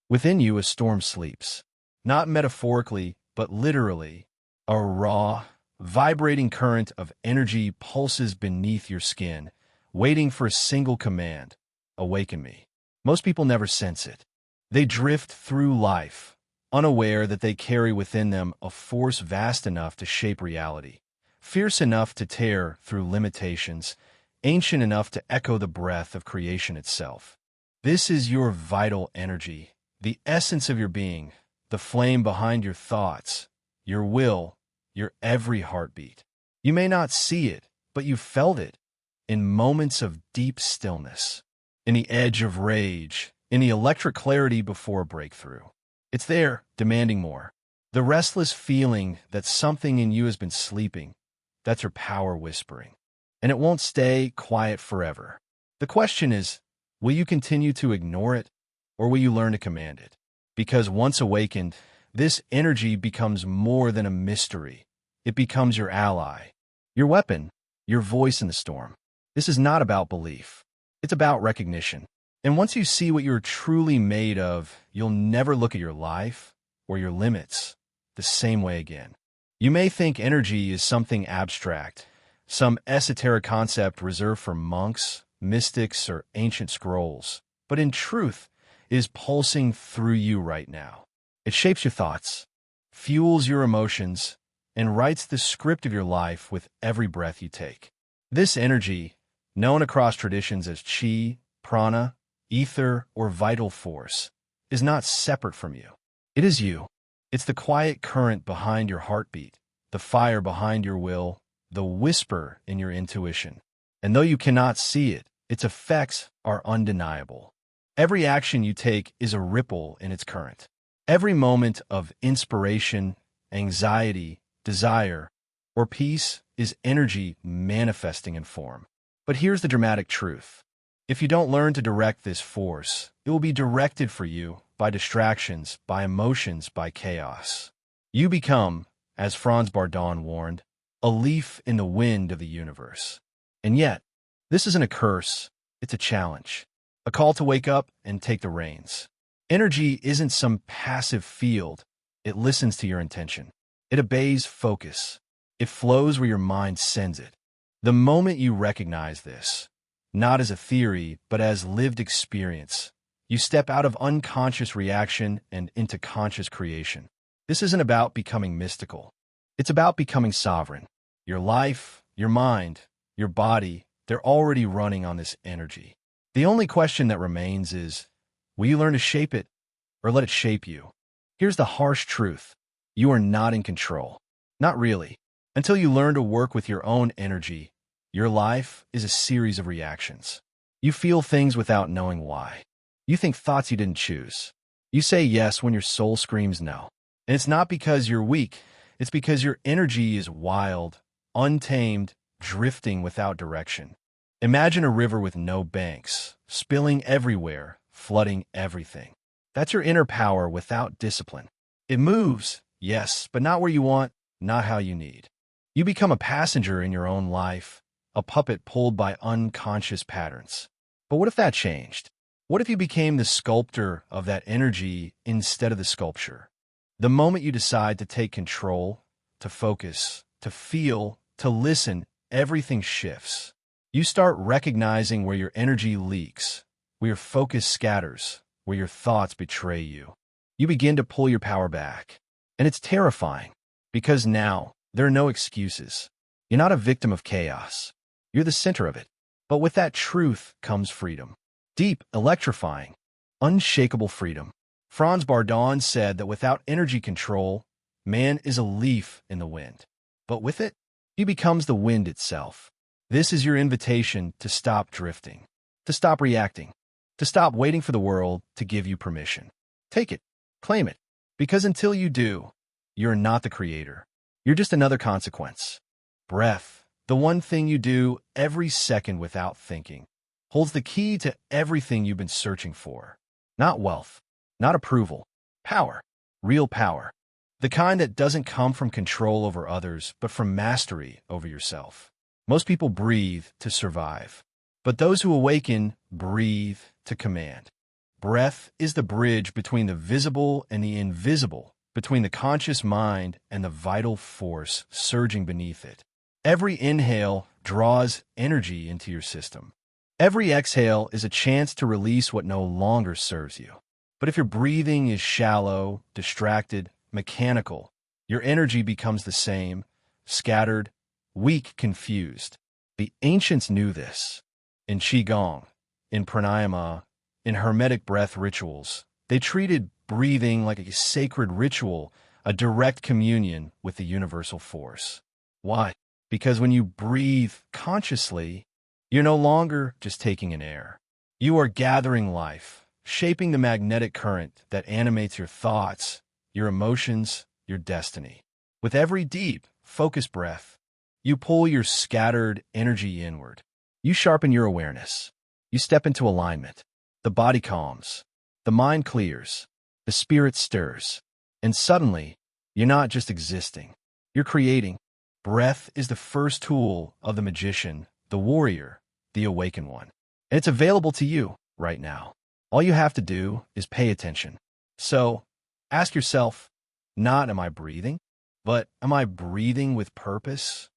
Within you, a storm sleeps. Not metaphorically, but literally. A raw, vibrating current of energy pulses beneath your skin, waiting for a single command: awaken me. Most people never sense it. They drift through life, unaware that they carry within them a force vast enough to shape reality, fierce enough to tear through limitations, ancient enough to echo the breath of creation itself. This is your vital energy, the essence of your being, the flame behind your thoughts, your will, your every heartbeat. You may not see it, but you felt it in moments of deep stillness, in the edge of rage, in the electric clarity before a breakthrough. It's there, demanding more. The restless feeling that something in you has been sleeping, that's your power whispering. And it won't stay quiet forever. The question is, will you continue to ignore it, or will you learn to command it? Because once awakened, this energy becomes more than a mystery. It becomes your ally, your weapon, your voice in the storm. This is not about belief. It's about recognition. And once you see what you're truly made of, you'll never look at your life or your limits the same way again. You may think energy is something abstract, some esoteric concept reserved for monks, mystics, or ancient scrolls, but in truth, it is pulsing through you right now. It shapes your thoughts, fuels your emotions, and writes the script of your life with every breath you take. This energy, known across traditions as Qi, prana, ether, or vital force, is not separate from you. It is you. It's the quiet current behind your heartbeat, the fire behind your will, the whisper in your intuition. And though you cannot see it, its effects are undeniable. Every action you take is a ripple in its current. Every moment of inspiration, anxiety, desire, or peace is energy manifesting in form. But here's the dramatic truth. If you don't learn to direct this force, it will be directed for you by distractions, by emotions, by chaos. You become, as Franz Bardon warned, a leaf in the wind of the universe. And yet, this isn't a curse, it's a challenge, a call to wake up and take the reins. Energy isn't some passive field. It listens to your intention. It obeys focus. It flows where your mind sends it. The moment you recognize this, not as a theory, but as lived experience, you step out of unconscious reaction and into conscious creation. This isn't about becoming mystical. It's about becoming sovereign. Your life, your mind, your body, they're already running on this energy. The only question that remains is, will you learn to shape it or let it shape you? Here's the harsh truth. You are not in control. Not really. Until you learn to work with your own energy, your life is a series of reactions. You feel things without knowing why. You think thoughts you didn't choose. You say yes when your soul screams no. And it's not because you're weak. It's because your energy is wild, untamed, drifting without direction. Imagine a river with no banks, spilling everywhere, flooding everything. That's your inner power without discipline. It moves, yes, but not where you want, not how you need. You become a passenger in your own life, a puppet pulled by unconscious patterns. But what if that changed? What if you became the sculptor of that energy instead of the sculpture? The moment you decide to take control, to focus, to feel, to listen, everything shifts. You start recognizing where your energy leaks, where your focus scatters, where your thoughts betray you. You begin to pull your power back. And it's terrifying, because now there are no excuses. You're not a victim of chaos. You're the center of it. But with that truth comes freedom. Deep, electrifying, unshakable freedom. Franz Bardon said that without energy control, man is a leaf in the wind. But with it, he becomes the wind itself. This is your invitation to stop drifting, to stop reacting, to stop waiting for the world to give you permission. Take it, claim it, because until you do, you're not the creator. You're just another consequence. Breath, the one thing you do every second without thinking, holds the key to everything you've been searching for. Not wealth, not approval, power, real power. The kind that doesn't come from control over others, but from mastery over yourself. Most people breathe to survive, but those who awaken breathe to command. Breath is the bridge between the visible and the invisible, between the conscious mind and the vital force surging beneath it. Every inhale draws energy into your system. Every exhale is a chance to release what no longer serves you. But if your breathing is shallow, distracted, mechanical, your energy becomes the same, scattered, weak, confused. The ancients knew this. In Qi Gong, in pranayama, in Hermetic breath rituals, they treated breathing like a sacred ritual, a direct communion with the universal force. Why? Because when you breathe consciously, you're no longer just taking in air. You are gathering life, shaping the magnetic current that animates your thoughts, your emotions, your destiny. With every deep, focused breath, you pull your scattered energy inward. You sharpen your awareness. You step into alignment. The body calms. The mind clears. The spirit stirs. And suddenly, you're not just existing. You're creating. Breath is the first tool of the magician, the warrior, the awakened one. And it's available to you right now. All you have to do is pay attention. So, ask yourself, not am I breathing, but am I breathing with purpose?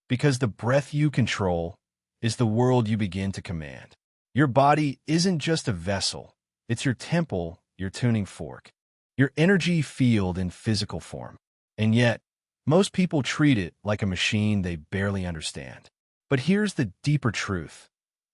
Because the breath you control is the world you begin to command. Your body isn't just a vessel. It's your temple, your tuning fork, your energy field in physical form. And yet, most people treat it like a machine they barely understand. But here's the deeper truth.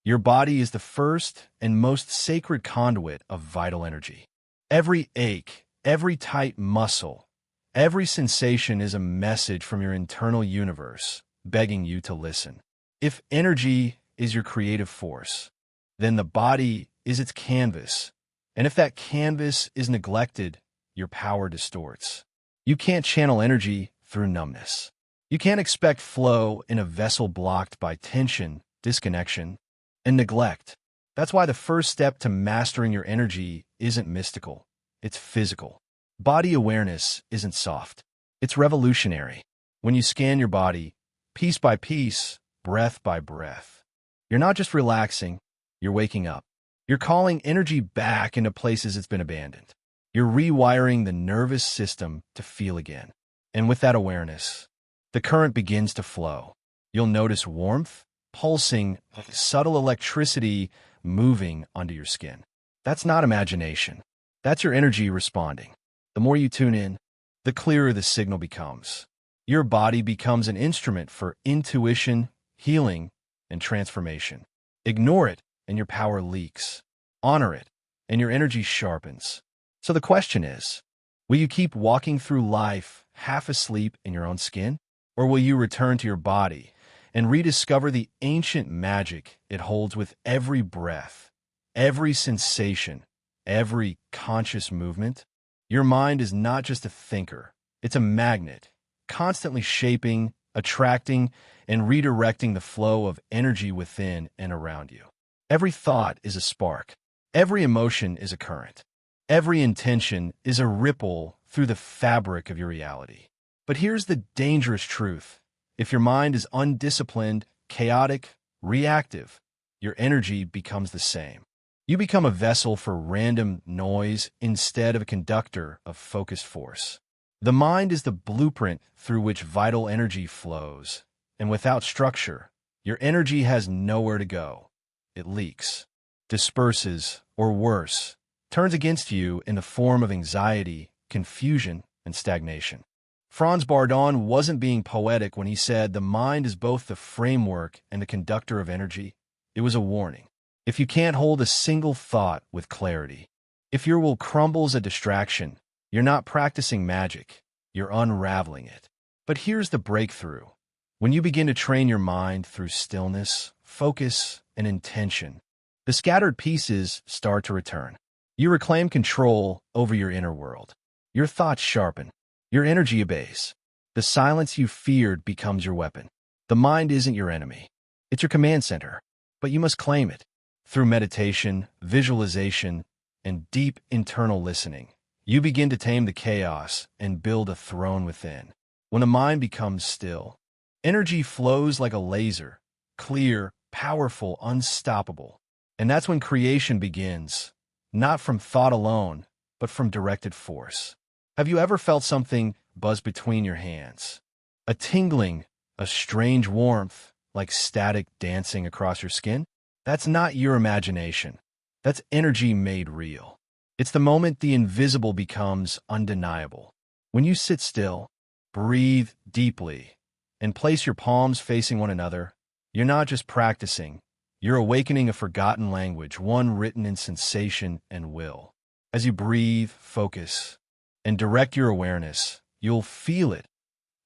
Your body is the first and most sacred conduit of vital energy. Every ache, every tight muscle, every sensation is a message from your internal universe, begging you to listen. If energy is your creative force, then the body is its canvas. And if that canvas is neglected, your power distorts. You can't channel energy through numbness. You can't expect flow in a vessel blocked by tension, disconnection, and neglect. That's why the first step to mastering your energy isn't mystical. It's physical. Body awareness isn't soft. It's revolutionary. When you scan your body, piece by piece, breath by breath, you're not just relaxing, you're waking up. You're calling energy back into places it's been abandoned. You're rewiring the nervous system to feel again. And with that awareness, the current begins to flow. You'll notice warmth, pulsing, subtle electricity moving under your skin. That's not imagination. That's your energy responding. The more you tune in, the clearer the signal becomes. Your body becomes an instrument for intuition, healing, and transformation. Ignore it, and your power leaks. Honor it, and your energy sharpens. So the question is, will you keep walking through life half asleep in your own skin? Or will you return to your body and rediscover the ancient magic it holds with every breath, every sensation, every conscious movement? Your mind is not just a thinker. It's a magnet, constantly shaping, attracting, and redirecting the flow of energy within and around you. Every thought is a spark. Every emotion is a current. Every intention is a ripple through the fabric of your reality. But here's the dangerous truth. If your mind is undisciplined, chaotic, reactive, your energy becomes the same. You become a vessel for random noise instead of a conductor of focused force. The mind is the blueprint through which vital energy flows, and without structure, your energy has nowhere to go. It leaks, disperses, or worse, turns against you in the form of anxiety, confusion, and stagnation. Franz Bardon wasn't being poetic when he said the mind is both the framework and the conductor of energy. It was a warning. If you can't hold a single thought with clarity, if your will crumbles at distraction, you're not practicing magic, you're unraveling it. But here's the breakthrough. When you begin to train your mind through stillness, focus, and intention, the scattered pieces start to return. You reclaim control over your inner world. Your thoughts sharpen. Your energy obeys. The silence you feared becomes your weapon. The mind isn't your enemy. It's your command center, but you must claim it. Through meditation, visualization, and deep internal listening, you begin to tame the chaos and build a throne within. When a mind becomes still, energy flows like a laser, clear, powerful, unstoppable. And that's when creation begins. not from thought alone, but from directed force. Have you ever felt something buzz between your hands? A tingling, a strange warmth, like static dancing across your skin? That's not your imagination. That's energy made real. It's the moment the invisible becomes undeniable. When you sit still, breathe deeply, and place your palms facing one another, you're not just practicing, you're awakening a forgotten language, one written in sensation and will. As you breathe, focus, and direct your awareness, you'll feel it.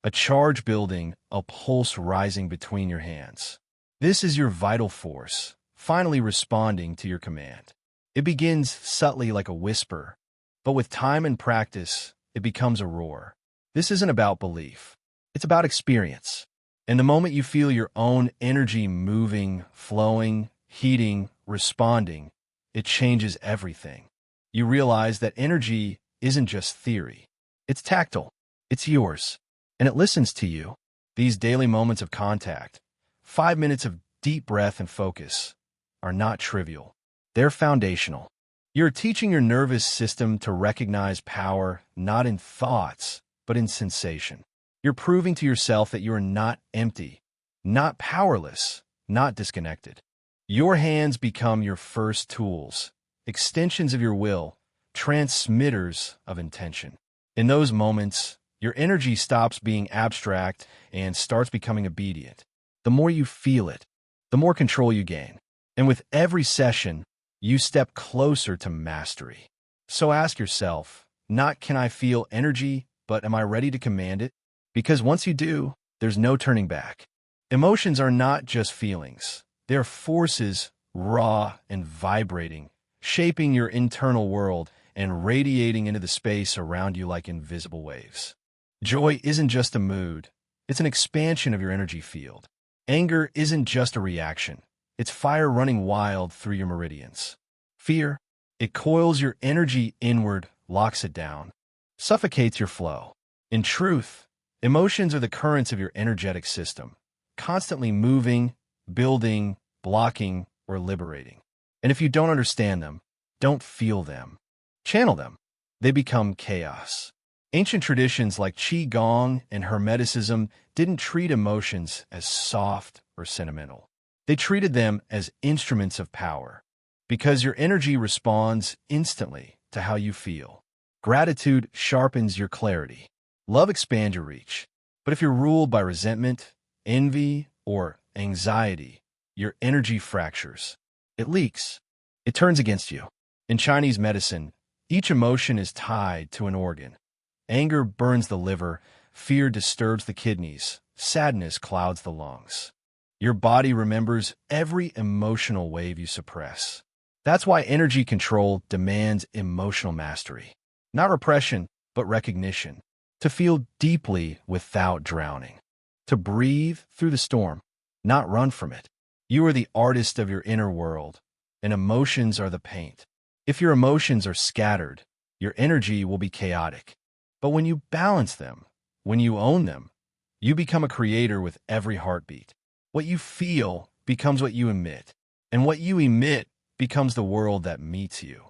A charge building, a pulse rising between your hands. This is your vital force, finally responding to your command. It begins subtly like a whisper, but with time and practice, it becomes a roar. This isn't about belief. It's about experience. And the moment you feel your own energy moving, flowing, heating, responding, it changes everything. You realize that energy isn't just theory. It's tactile. It's yours. And it listens to you. These daily moments of contact, 5 minutes of deep breath and focus, are not trivial. They're foundational. You're teaching your nervous system to recognize power not in thoughts, but in sensation. You're proving to yourself that you are not empty, not powerless, not disconnected. Your hands become your first tools, extensions of your will, transmitters of intention. In those moments, your energy stops being abstract and starts becoming obedient. The more you feel it, the more control you gain. And with every session, you step closer to mastery. So ask yourself, not can I feel energy, but am I ready to command it? Because once you do, there's no turning back. Emotions are not just feelings. They're forces, raw and vibrating, shaping your internal world and radiating into the space around you like invisible waves. Joy isn't just a mood. It's an expansion of your energy field. Anger isn't just a reaction. It's fire running wild through your meridians. Fear, it coils your energy inward, locks it down, suffocates your flow. In truth, emotions are the currents of your energetic system, constantly moving, building, blocking, or liberating. And if you don't understand them, don't feel them, channel them, they become chaos. Ancient traditions like Qi Gong and Hermeticism didn't treat emotions as soft or sentimental. They treated them as instruments of power, because your energy responds instantly to how you feel. Gratitude sharpens your clarity. Love expands your reach. But if you're ruled by resentment, envy, or anxiety, your energy fractures. It leaks. It turns against you. In Chinese medicine, each emotion is tied to an organ. Anger burns the liver, fear disturbs the kidneys, sadness clouds the lungs. Your body remembers every emotional wave you suppress. That's why energy control demands emotional mastery. Not repression, but recognition. To feel deeply without drowning. To breathe through the storm, not run from it. You are the artist of your inner world, and emotions are the paint. If your emotions are scattered, your energy will be chaotic. But when you balance them, when you own them, you become a creator with every heartbeat. What you feel becomes what you emit, and what you emit becomes the world that meets you.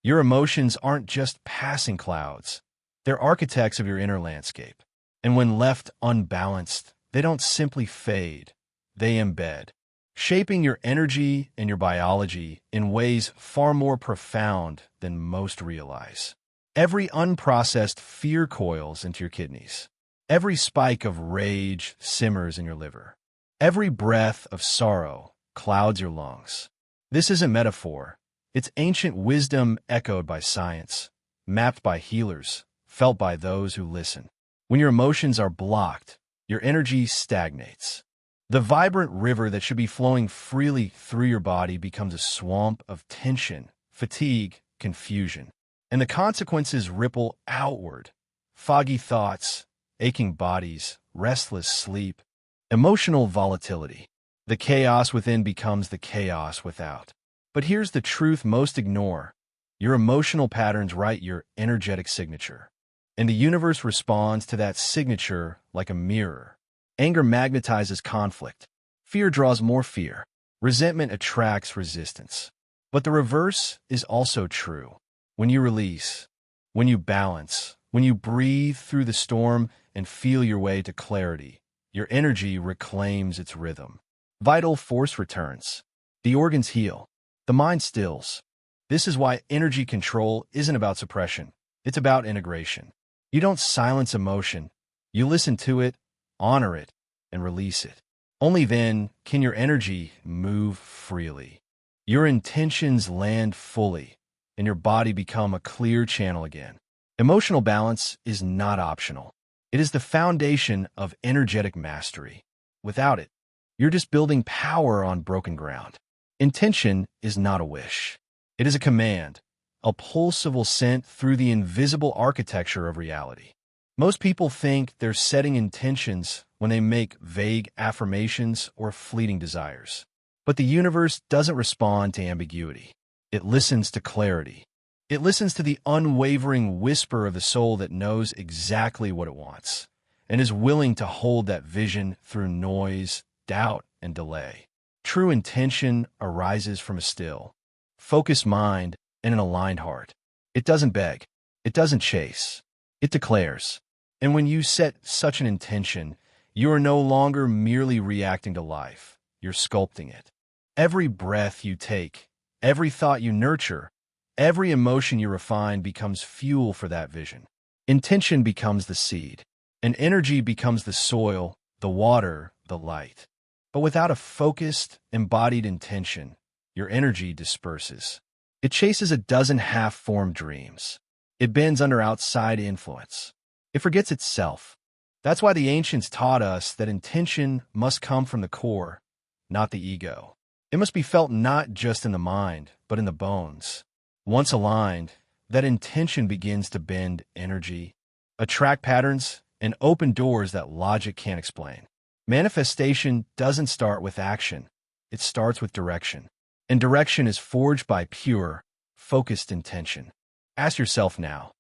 Your emotions aren't just passing clouds. They're architects of your inner landscape. And when left unbalanced, they don't simply fade. They embed, shaping your energy and your biology in ways far more profound than most realize. Every unprocessed fear coils into your kidneys. Every spike of rage simmers in your liver. Every breath of sorrow clouds your lungs. This isn't metaphor. It's ancient wisdom echoed by science, mapped by healers, felt by those who listen. When your emotions are blocked, your energy stagnates. The vibrant river that should be flowing freely through your body becomes a swamp of tension, fatigue, confusion. And the consequences ripple outward. Foggy thoughts, aching bodies, restless sleep, emotional volatility. The chaos within becomes the chaos without. But here's the truth most ignore. Your emotional patterns write your energetic signature. And the universe responds to that signature like a mirror. Anger magnetizes conflict. Fear draws more fear. Resentment attracts resistance. But the reverse is also true. When you release, when you balance, when you breathe through the storm and feel your way to clarity, your energy reclaims its rhythm. Vital force returns. The organs heal. The mind stills. This is why energy control isn't about suppression. It's about integration. You don't silence emotion. You listen to it, honor it, and release it. Only then can your energy move freely. Your intentions land fully, and your body become a clear channel again. Emotional balance is not optional. It is the foundation of energetic mastery. Without it, you're just building power on broken ground. Intention is not a wish. It is a command, a pulse of will sent through the invisible architecture of reality. Most people think they're setting intentions when they make vague affirmations or fleeting desires. But the universe doesn't respond to ambiguity. It listens to clarity. It listens to the unwavering whisper of the soul that knows exactly what it wants and is willing to hold that vision through noise, doubt, and delay. True intention arises from a still, focused mind and an aligned heart. It doesn't beg. It doesn't chase. It declares. And when you set such an intention, you are no longer merely reacting to life. You're sculpting it. Every breath you take, every thought you nurture, every emotion you refine becomes fuel for that vision. Intention becomes the seed, and energy becomes the soil, the water, the light. But without a focused, embodied intention, your energy disperses. It chases a dozen half-formed dreams. It bends under outside influence. It forgets itself. That's why the ancients taught us that intention must come from the core, not the ego. It must be felt not just in the mind, but in the bones. Once aligned, that intention begins to bend energy, attract patterns, and open doors that logic can't explain. Manifestation doesn't start with action. It starts with direction. And direction is forged by pure, focused intention. Ask yourself now,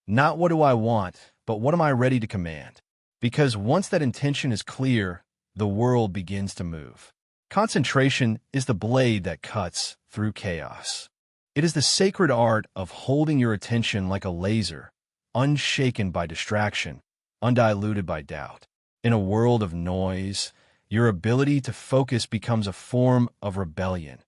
not what do I want, but what am I ready to command? Because once that intention is clear, the world begins to move. Concentration is the blade that cuts through chaos. It is the sacred art of holding your attention like a laser, unshaken by distraction, undiluted by doubt. In a world of noise, your ability to focus becomes a form of rebellion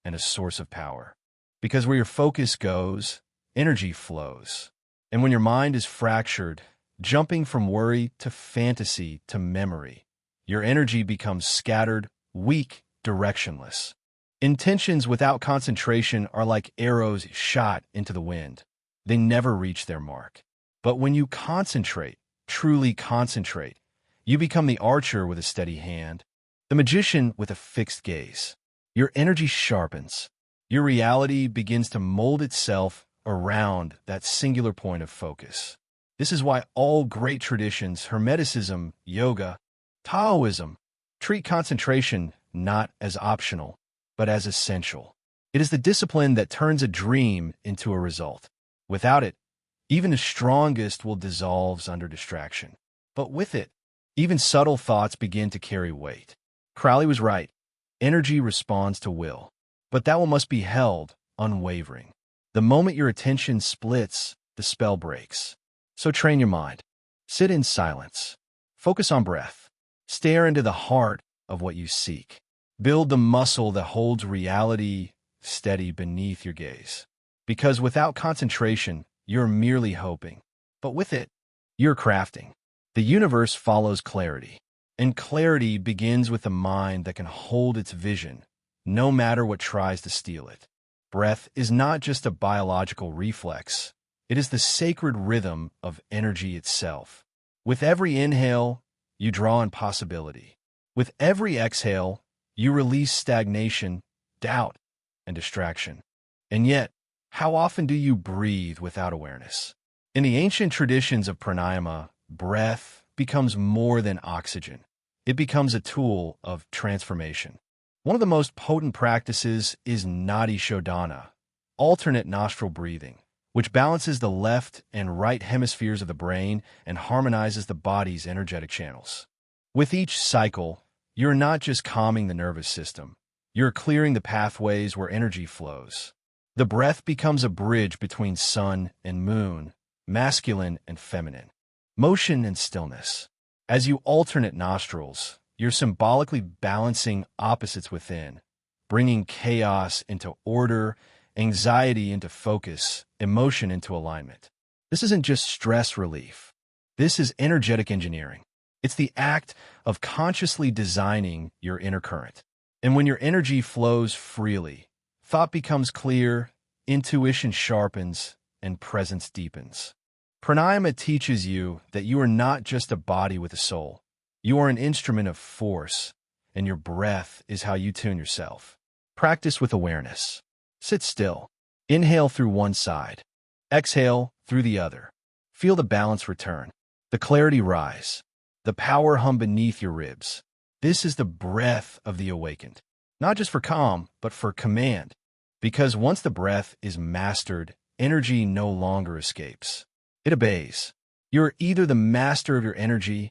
and a source of power. Because where your focus goes, energy flows. And when your mind is fractured, jumping from worry to fantasy to memory, your energy becomes scattered, weak, directionless. Intentions without concentration are like arrows shot into the wind. They never reach their mark. But when you concentrate, truly concentrate, you become the archer with a steady hand, the magician with a fixed gaze. Your energy sharpens. Your reality begins to mold itself around that singular point of focus. This is why all great traditions, Hermeticism, yoga, Taoism, treat concentration not as optional, but as essential. It is the discipline that turns a dream into a result. Without it, even the strongest will dissolve under distraction. But with it, even subtle thoughts begin to carry weight. Crowley was right. Energy responds to will, but that will must be held unwavering. The moment your attention splits, the spell breaks. So train your mind. Sit in silence. Focus on breath. Stare into the heart of what you seek. Build the muscle that holds reality steady beneath your gaze. Because without concentration, you're merely hoping. But with it, you're crafting. The universe follows clarity. And clarity begins with a mind that can hold its vision, no matter what tries to steal it. Breath is not just a biological reflex. It is the sacred rhythm of energy itself. With every inhale, you draw in possibility. With every exhale, you release stagnation, doubt, and distraction. And yet, how often do you breathe without awareness? In the ancient traditions of pranayama, breath becomes more than oxygen. It becomes a tool of transformation. One of the most potent practices is nadi shodhana, alternate nostril breathing, which balances the left and right hemispheres of the brain and harmonizes the body's energetic channels. With each cycle, you're not just calming the nervous system, You're clearing the pathways where energy flows. The breath becomes a bridge between sun and moon, masculine and feminine, motion and stillness. As you alternate nostrils, you're symbolically balancing opposites within, bringing chaos into order, anxiety into focus, emotion into alignment. This isn't just stress relief. This is energetic engineering. It's the act of consciously designing your inner current. And when your energy flows freely, thought becomes clear, intuition sharpens, and presence deepens. Pranayama teaches you that you are not just a body with a soul. You are an instrument of force, and your breath is how you tune yourself. Practice with awareness. Sit still. Inhale through one side. Exhale through the other. Feel the balance return, the clarity rise, the power hum beneath your ribs. This is the breath of the awakened, not just for calm, but for command. Because once the breath is mastered, energy no longer escapes. It obeys. You're either the master of your energy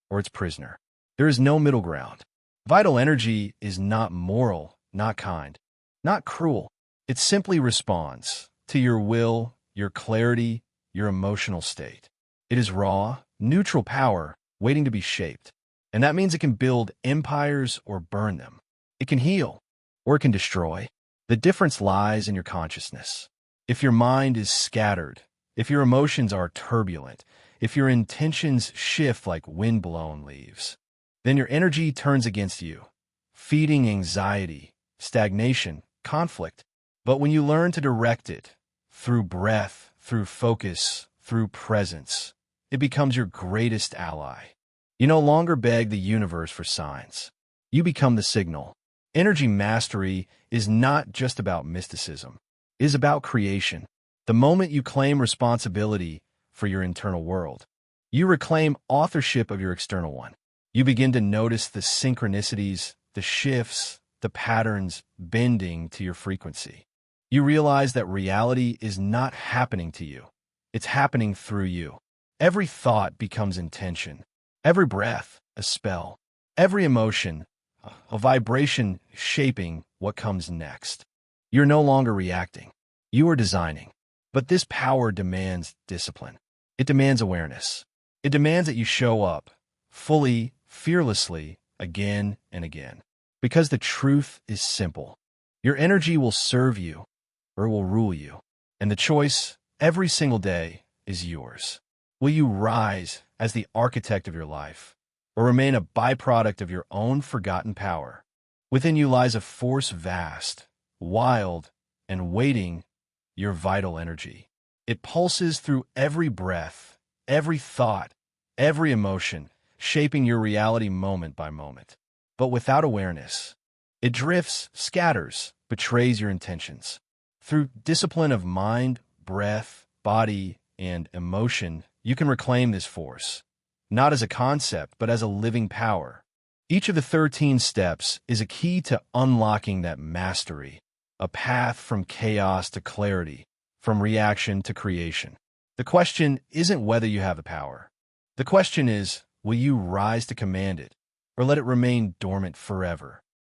or its prisoner. There is no middle ground. Vital energy is not moral, not kind, not cruel. It simply responds to your will, your clarity, your emotional state. It is raw, neutral power waiting to be shaped. And that means it can build empires or burn them. It can heal or it can destroy. The difference lies in your consciousness. If your mind is scattered, if your emotions are turbulent, if your intentions shift like wind-blown leaves, then your energy turns against you, feeding anxiety, stagnation, conflict. But when you learn to direct it through breath, through focus, through presence, it becomes your greatest ally. You no longer beg the universe for signs. You become the signal. Energy mastery is not just about mysticism. It is about creation. The moment you claim responsibility for your internal world, you reclaim authorship of your external one. You begin to notice the synchronicities, the shifts, the patterns bending to your frequency. You realize that reality is not happening to you. It's happening through you. Every thought becomes intention. Every breath, a spell. Every emotion, a vibration shaping what comes next. You're no longer reacting. You are designing. But this power demands discipline. It demands awareness. It demands that you show up fully, fearlessly, again and again. Because the truth is simple. Your energy will serve you or it will rule you. And the choice, every single day, is yours. Will you rise as the architect of your life, or remain a byproduct of your own forgotten power? Within you lies a force vast, wild, and waiting, your vital energy. It pulses through every breath, every thought, every emotion, shaping your reality moment by moment. But without awareness, it drifts, scatters, betrays your intentions. Through discipline of mind, breath, body, and emotion, you can reclaim this force, not as a concept, but as a living power. Each of the 13 steps is a key to unlocking that mastery, a path from chaos to clarity, from reaction to creation. The question isn't whether you have the power. The question is, will you rise to command it, or let it remain dormant forever?